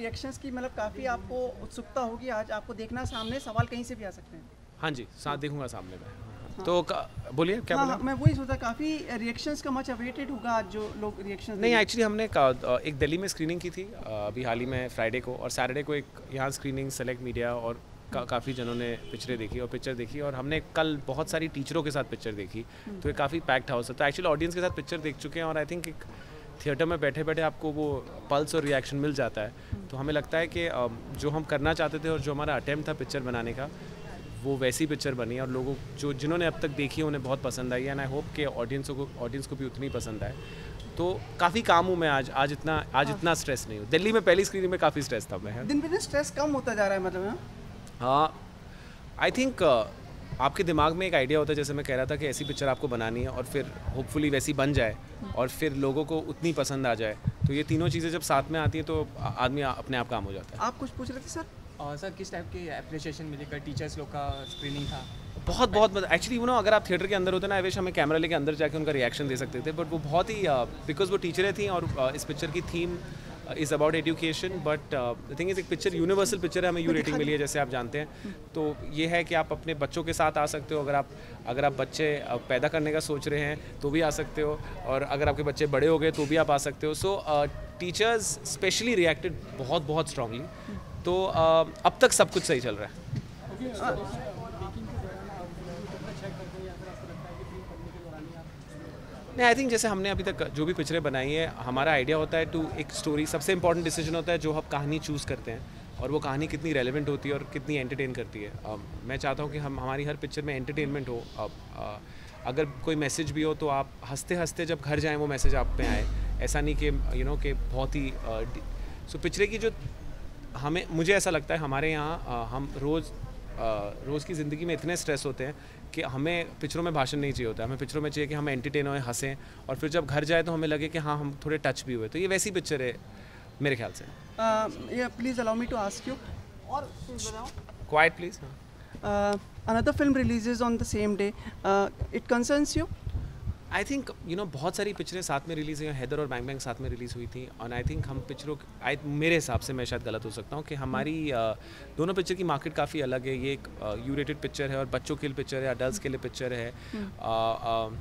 Reactions की मतलब काफ़ी आपको उत्सुकता होगी, आज आपको देखना सामने, सवाल कहीं से भी आ सकते हैं। हाँ जी, साथ देखूंगा सामने में। हाँ। तो बोलिए क्या बोला? मैं वही सोचा काफ़ी रिएक्शंस का मच अवेटेड होगा आज जो लोग रिएक्शंस। नहीं, एक्चुअली हमने एक दिल्ली में स्क्रीनिंग की थी अभी हाल ही में फ्राइडे को, और सैटरडे को एक यहाँ स्क्रीनिंग सेलेक्ट मीडिया और काफ़ी जनों ने पिक्चर देखी और हमने कल बहुत सारी टीचरों के साथ पिक्चर देखी, तो ये काफ़ी पैक्ड हाउस है। तो एक्चुअली ऑडियंस के साथ पिक्चर देख चुके हैं और आई थिंक एक थिएटर में बैठे बैठे आपको वो पल्स और रिएक्शन मिल जाता है। तो हमें लगता है कि जो हम करना चाहते थे और जो हमारा अटेम्प्ट था पिक्चर बनाने का, वो वैसी पिक्चर बनी और लोगों जिन्होंने अब तक देखी उन्हें बहुत पसंद आई, एंड आई होप कि ऑडियंस को भी उतनी पसंद आए। तो काफ़ी काम हूँ मैं आज इतना स्ट्रेस नहीं हूँ। दिल्ली में पहली स्क्रीनिंग में काफ़ी स्ट्रेस था मैं। दिन दिन स्ट्रेस कम होता जा रहा है मतलब। हाँ, आई थिंक आपके दिमाग में एक आइडिया होता है, जैसे मैं कह रहा था कि ऐसी पिक्चर आपको बनानी है और फिर होपफुली वैसी बन जाए और फिर लोगों को उतनी पसंद आ जाए। तो ये तीनों चीज़ें जब साथ में आती हैं तो आदमी अपने आप काम हो जाता है। आप कुछ पूछ रहे थे सर? सर किस टाइप की एप्रिसिएशन मिली? कल टीचर्स लोग का स्क्रीनिंग था। बहुत एक्चुअली अगर आप थिएटर के अंदर होते ना, आई विश हमें कैमरा लेके अंदर जाके उनका रिएक्शन दे सकते थे, बट वो बहुत ही बिकॉज वो टीचरें थी और इस पिक्चर की theme is about education, but the thing is एक पिक्चर यूनिवर्सल पिक्चर है, हमें यू रेटिंग मिली है जैसे आप जानते हैं। तो ये है कि आप अपने बच्चों के साथ आ सकते हो, अगर आप बच्चे पैदा करने का सोच रहे हैं तो भी आ सकते हो, और अगर आपके बच्चे बड़े हो गए तो भी आप आ सकते हो। सो टीचर्स स्पेशली रिएक्टेड बहुत स्ट्रांगली। तो अब तक सब कुछ सही चल रहा है। नहीं, आई थिंक जैसे हमने अभी तक जो भी पिक्चरें बनाई है, हमारा आइडिया होता है टू एक स्टोरी, सबसे इंपॉर्टेंट डिसीजन होता है जो हम कहानी चूज़ करते हैं और वो कहानी कितनी रेलेवेंट होती है और कितनी एंटरटेन करती है। मैं चाहता हूँ कि हमारी हर पिक्चर में एंटरटेनमेंट हो। अगर कोई मैसेज भी हो तो आप हंसते हंसते जब घर जाएँ वो मैसेज आप पे आए, ऐसा नहीं कि कि बहुत ही सो पिक्चरें की जो मुझे ऐसा लगता है हमारे यहाँ हम रोज़ की ज़िंदगी में इतने स्ट्रेस होते हैं कि हमें पिक्चरों में भाषण नहीं चाहिए होता, हमें पिक्चरों में चाहिए कि हम एंटरटेन हों, हंसें, और फिर जब घर जाए तो हमें लगे कि हाँ हम थोड़े टच भी हुए। तो ये वैसी पिक्चर है मेरे ख्याल से। Please allow me to ask you, और quiet please. Another film releases on the same day, it concerns you? I think बहुत सारी पिक्चरें साथ में रिलीज़ हुई हैं। हैदर और बैंग बैंग साथ में रिलीज़ हुई थी, और आई थिंक हम मेरे हिसाब से, मैं शायद गलत हो सकता हूँ, कि हमारी दोनों पिक्चर की मार्केट काफ़ी अलग है। ये एक यू रेटेड पिक्चर है और बच्चों के लिए पिक्चर है, अडल्ट्स के लिए पिक्चर है।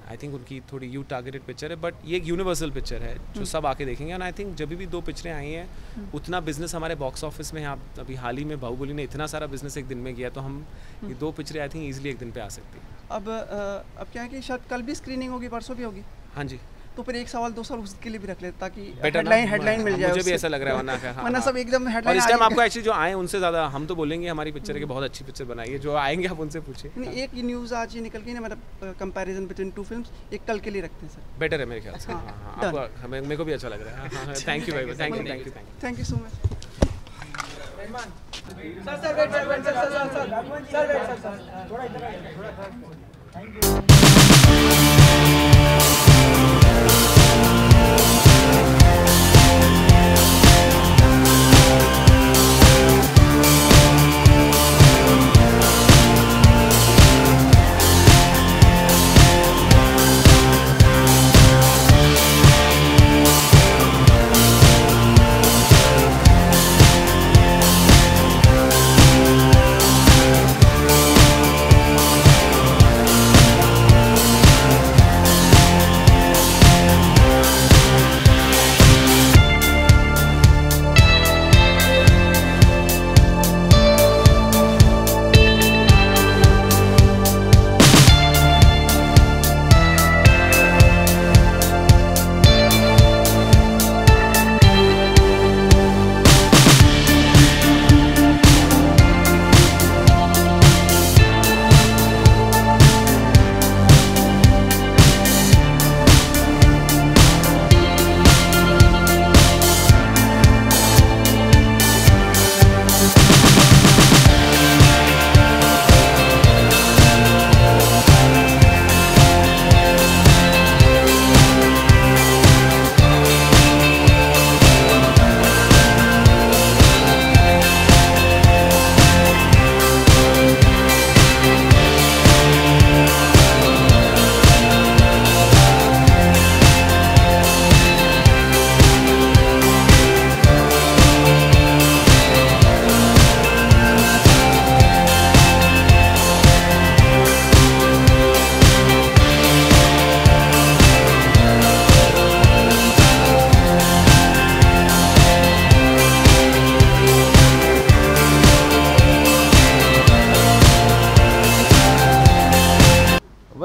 आई थिंक उनकी थोड़ी यू टारगेटेड पिक्चर है, बट ये एक यूनिवर्सल पिक्चर है जो सब आके देखेंगे। और आई थिंक जब भी दो पिक्चरें आई हैं उतना बिजनेस हमारे बॉक्स ऑफिस में है। आप अभी हाल ही में बाहुबली ने इतना सारा बिजनेस एक दिन में किया, तो हम ये दो पिक्चरें आई थिंक ईजिली एक दिन पे आ सकती है। अब क्या है कि शायद कल भी स्क्रीनिंग होगी, परसों भी होगी। हाँ जी। तो फिर एक सवाल 2 साल उसके लिए भी रख ले ताकि हेडलाइन मिल जाए। मुझे भी ऐसा लग रहा है, वरना सब एकदम हेडलाइन। और इस टाइम आपको एक्चुअली जो आए उनसे ज़्यादा हम तो बोलेंगे हमारी पिक्चर की बहुत अच्छी पिक्चर बनाई है, जो आएंगे आप उनसे पूछिए। नहीं, एक न्यूज़ आज ही निकल गई ना, मतलब कंपैरिजन बिटवीन 2 फिल्म्स, एक कल के लिए रखते हैं सर। बेटर है मेरे ख्याल से। आपको मेरे को भी अच्छा लग रहा है। थैंक यू भाई, thank you so much.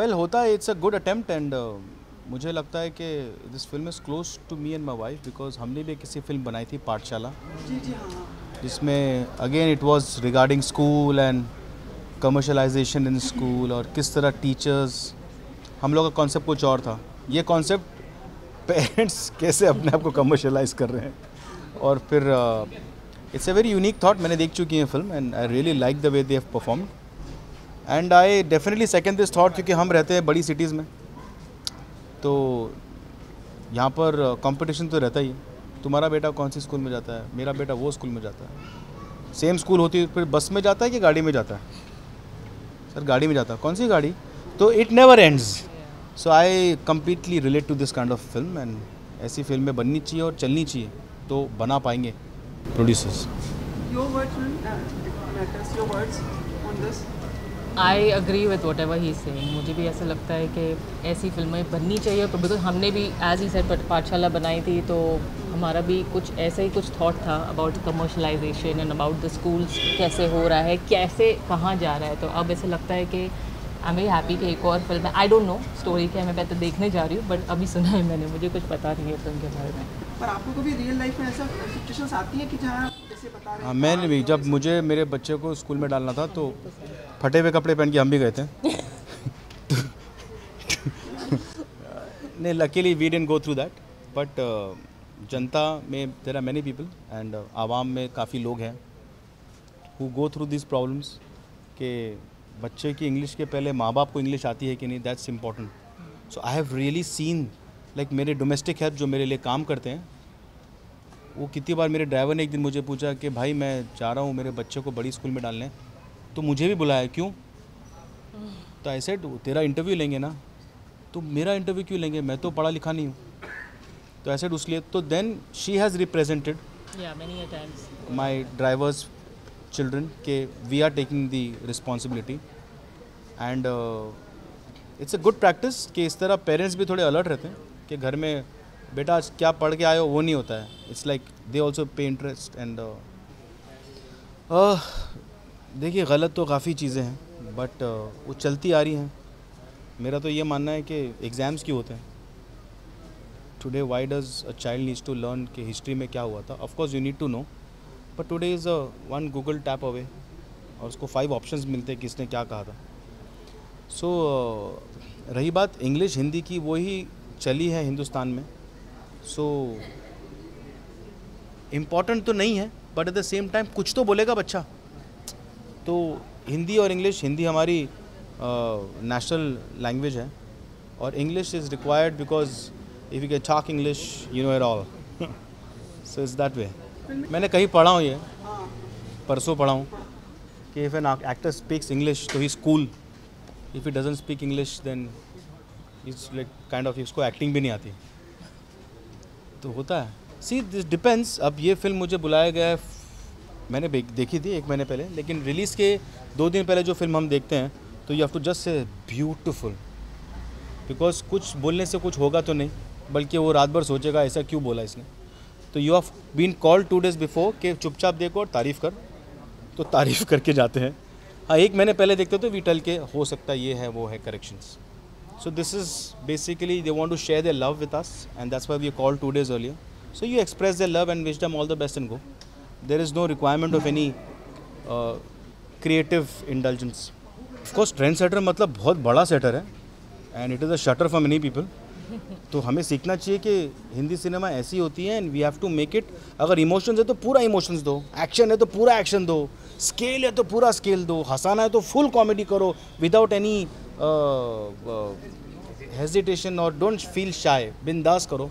Well होता है, it's a good attempt and मुझे लगता है कि this film is close to me and my wife because हमने भी किसी फिल्म बनाई थी पाठशाला, जिसमें again it was regarding school and commercialisation in school और किस तरह टीचर्स, हम लोग का कॉन्सेप्ट कुछ और था, ये कॉन्सेप्ट पेरेंट्स कैसे अपने आप को कमर्शलाइज कर रहे हैं और फिर it's a very unique thought. मैंने देख चुकी है film and I really like the way they have performed and I definitely second this thought क्योंकि हम रहते हैं बड़ी सिटीज़ में तो यहाँ पर कंपटीशन तो रहता ही है. तुम्हारा बेटा कौन सी स्कूल में जाता है, मेरा बेटा वो स्कूल में जाता है, सेम स्कूल होती है, फिर बस में जाता है कि गाड़ी में जाता है, सर गाड़ी में जाता है, कौन सी गाड़ी, तो it never ends. So I completely relate to this kind of film and ऐसी फिल्में बननी चाहिए और चलनी चाहिए तो बना पाएंगे producers. Your words, matters. Your words on this. I agree with what ever he is saying. मुझे भी ऐसा लगता है कि ऐसी फिल्में बननी चाहिए बिकॉज हमने भी एज ही सेड पाठशाला बनाई थी तो हमारा भी कुछ ऐसा ही कुछ थॉट था about commercialisation and about the schools, कैसे हो रहा है, कैसे कहाँ जा रहा है. तो अब ऐसा लगता है कि आई एम वेरी हैप्पी कि एक और फिल्म है. आई डोंट नो स्टोरी क्या है, मैं तो देखने जा रही हूँ बट अभी सुना है मैंने, मुझे कुछ पता नहीं है फिल्म के बारे में. पर आपको कभी रियल लाइफ में ऐसा सिचुएशंस आती है कि जहाँ जैसे बता रहे हैं. हाँ, मैंने भी जब मुझे मेरे बच्चे को स्कूल में डालना था तो फटे हुए कपड़े पहन के हम भी गए थे. नहीं, luckily we didn't go through that but जनता में there are many people and आवाम में काफ़ी लोग हैं who go through this problems कि बच्चे की इंग्लिश के पहले माँ बाप को इंग्लिश आती है कि नहीं, that's important. So I have really seen like मेरे डोमेस्टिक हेल्प जो मेरे लिए काम करते हैं, वो कितनी बार मेरे ड्राइवर ने एक दिन मुझे पूछा कि भाई मैं जा रहा हूँ मेरे बच्चे को बड़ी स्कूल में डालने, तो मुझे भी बुलाया क्यों, तो ऐसे तेरा इंटरव्यू लेंगे ना, तो मेरा इंटरव्यू क्यों लेंगे, मैं तो पढ़ा लिखा नहीं हूँ, तो ऐसे उसलिए. तो then she has represented my drivers children के we are taking the responsibility and it's a good practice कि इस तरह पेरेंट्स भी थोड़े अलर्ट रहते हैं कि घर में बेटा आज क्या पढ़ के आए हो, वो नहीं होता है. इट्स लाइक दे ऑल्सो पे इंटरेस्ट एंड देखिए गलत तो काफ़ी चीज़ें हैं बट वो चलती आ रही हैं. मेरा तो ये मानना है कि एग्ज़ाम्स क्यों होते हैं. Today why does a child needs to learn कि हिस्ट्री में क्या हुआ था. Of course you need to know but today is one Google tap away और उसको 5 ऑप्शंस मिलते हैं किसने क्या कहा था. सो रही बात इंग्लिश हिंदी की, वही चली है हिंदुस्तान में. सो इम्पॉर्टेंट तो नहीं है but at the same time कुछ तो बोलेगा बच्चा. तो हिंदी और इंग्लिश, हिंदी हमारी नेशनल लैंग्वेज है और English is required because if you can talk English you know it all. So it's that way. मैंने कहीं पढ़ा हूँ, ये परसों पढ़ा हूँ कि if an actor speaks English तो he is cool, if he doesn't speak English then it's like kind of, उसको एक्टिंग भी नहीं आती. तो होता है. See this depends. अब ये फिल्म मुझे बुलाया गया है, मैंने देखी थी 1 महीने पहले, लेकिन रिलीज़ के 2 दिन पहले जो फिल्म हम देखते हैं तो you have to just say beautiful because कुछ बोलने से कुछ होगा तो नहीं, बल्कि वो रात भर सोचेगा ऐसा क्यों बोला इसने. तो you have been called 2 days before कि चुपचाप देखो और तारीफ़ कर, तो तारीफ़ करके जाते हैं. हाँ, 1 महीने पहले देखते तो वी टेल के हो सकता ये है वो है corrections. So this is basically they want to share their love with us and that's why we called 2 days earlier. So you express their love and wish them all the best and go. There is no requirement of any creative indulgence. Of course trendsetter मतलब बहुत बड़ा shutter है and it is a shutter for many people. तो हमें सीखना चाहिए कि Hindi cinema ऐसी होती है and we have to make it. अगर इमोशंस है तो पूरा इमोशंस दो, एक्शन है तो पूरा एक्शन दो, स्केल है तो पूरा स्केल दो, हंसाना है तो फुल कॉमेडी करो विदाउट एनी हेजिटेशन और डोंट फील शाय, बिंदास करो.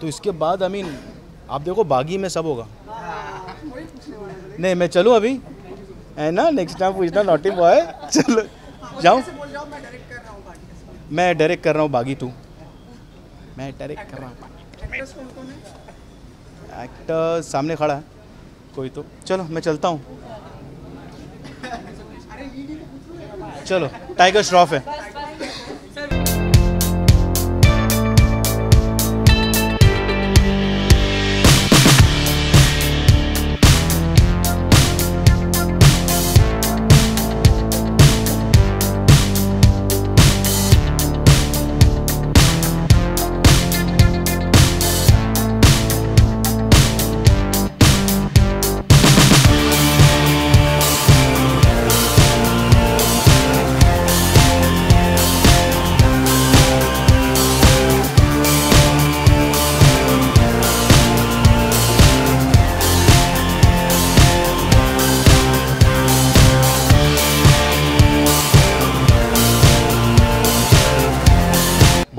तो इसके बाद आई मीन आप देखो बागी में सब होगा. नहीं मैं चलूँ अभी है ना, नेक्स्ट टाइम पूछना नॉटी बॉय. चलो जाऊँ, मैं डायरेक्ट कर रहा हूँ बागी 2. मैं डायरेक्ट कर रहा हूँ. एक्टर सामने खड़ा है कोई, तो चलो मैं चलता हूँ. चलो टाइगर श्रॉफ है.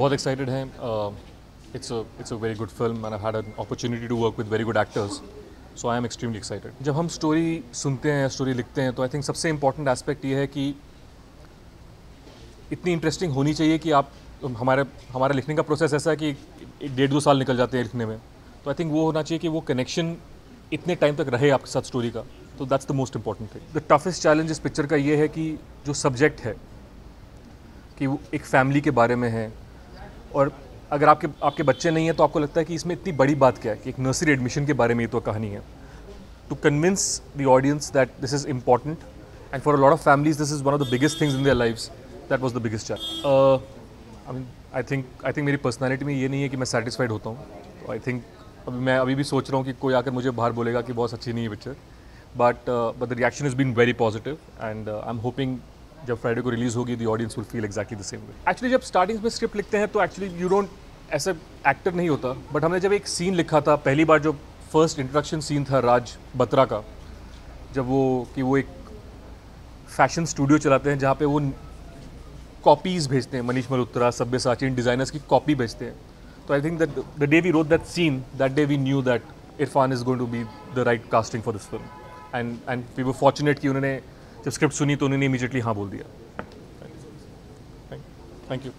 बहुत एक्साइटेड हैं. It's a very good film and I've had an opportunity to work with very good actors. So I am extremely excited. जब हम स्टोरी सुनते हैं, स्टोरी लिखते हैं, तो आई थिंक सबसे इम्पॉर्टेंट एस्पेक्ट ये है कि इतनी इंटरेस्टिंग होनी चाहिए कि आप हमारा लिखने का प्रोसेस ऐसा है कि 1.5-2 साल निकल जाते हैं लिखने में. तो आई थिंक वो होना चाहिए कि वो कनेक्शन इतने टाइम तक रहे आपके साथ स्टोरी का. तो that's the most important thing. The toughest challenge इस पिक्चर का ये है कि जो सब्जेक्ट है कि वो एक फैमिली के बारे में है, और अगर आपके बच्चे नहीं हैं तो आपको लगता है कि इसमें इतनी बड़ी बात क्या है कि एक नर्सरी एडमिशन के बारे में ये तो कहानी है. To convince the audience that this is important and for a lot of families this is one of the biggest things in their lives. That was the biggest challenge. I think मेरी personality में ये नहीं है कि मैं satisfied होता हूँ. तो आई थिंक मैं अभी भी सोच रहा हूँ कि कोई आकर मुझे बाहर बोलेगा कि बहुत अच्छी नहीं है picture. But the reaction is been very positive and I am hoping जब फ्राइडे को रिलीज़ होगी the audience will feel exactly the same way. Actually जब स्टार्टिंग में स्क्रिप्ट लिखते हैं तो एक्चुअली यू डोंट ऐसे एक्टर नहीं होता. बट हमने जब एक सीन लिखा था पहली बार, जो फर्स्ट इंट्रोडक्शन सीन था राज बत्रा का, जब वो एक फैशन स्टूडियो चलाते हैं जहाँ पे वो कॉपीज़ भेजते हैं, मनीष मल्होत्रा, सब्यसाची, इन डिज़ाइनर्स की कॉपी भेजते हैं. तो I think that the day we wrote that scene, that day we knew that Irfan is going to be the right casting for this film. And we were fortunate कि उन्होंने जब स्क्रिप्ट सुनी तो उन्होंने इमीडिएटली हाँ बोल दिया. Thank you.